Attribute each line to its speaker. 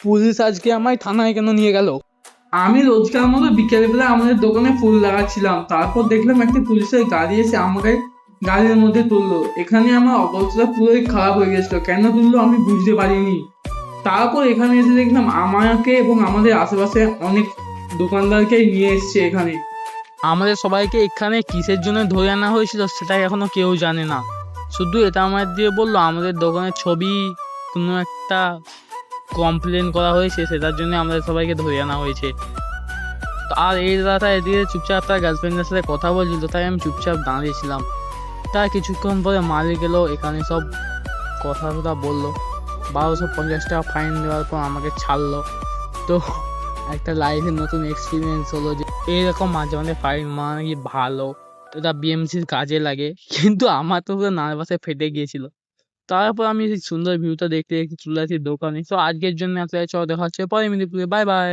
Speaker 1: Police আজকে আমায় থানায় কেন নিয়ে গেল? আমি রোজকার মতো বিকেলবেলা আমাদের দোকানে ফুল লাগাচ্ছিলাম, তারপর দেখলাম একটা পুলিশের গাড়ি এসে আমাকে গাড়ির মধ্যে তুললো। এখানে আমার অবস্থা পুরোই খারাপ হয়ে গেছিলো, কেন তুললো আমি বুঝতে পারিনি। তারপর এখানে এসে দেখলাম আমাকে এবং আমাদের আশেপাশে অনেক দোকানদারকে নিয়ে এসছে এখানে। আমাদের সবাইকে এখানে কিসের জন্য ধরে আনা হয়েছিল সেটা এখনো কেউ জানে না। শুধু এটা আমাদের দিয়ে বললো আমাদের দোকানের ছবি কোনো একটা কমপ্লেন করা হয়েছে, সেটার জন্য আমাদের সবাইকে ধরে আনা হয়েছে। আর এই দাদাটা এদিকে চুপচাপ তার গার্লফ্রেন্ডের সাথে কথা বলছিল, তাই আমি চুপচাপ দাঁড়িয়েছিলাম। তার কিছুক্ষণ পরে মালিক এলো, এখানে সব কথা টথা বললো। 1250 টাকা ফাইন দেওয়ার পর আমাকে ছাড়লো। তো একটা লাইফে নতুন এক্সপিরিয়েন্স হলো যে এইরকম মাঝে মাঝে ফাইন মারা নাকি ভালো, এটা বিএমসির কাজে লাগে। কিন্তু আমার তো পুরো নার্ভাসে ফেটে গিয়েছিল। তারপর আমি সেই সুন্দর ভিউটা দেখতে দেখতে চলে আসি দোকানে। তো আজকের জন্য এত, চলো দেখা হচ্ছে পরে মিলিপুরে, বাই বাই।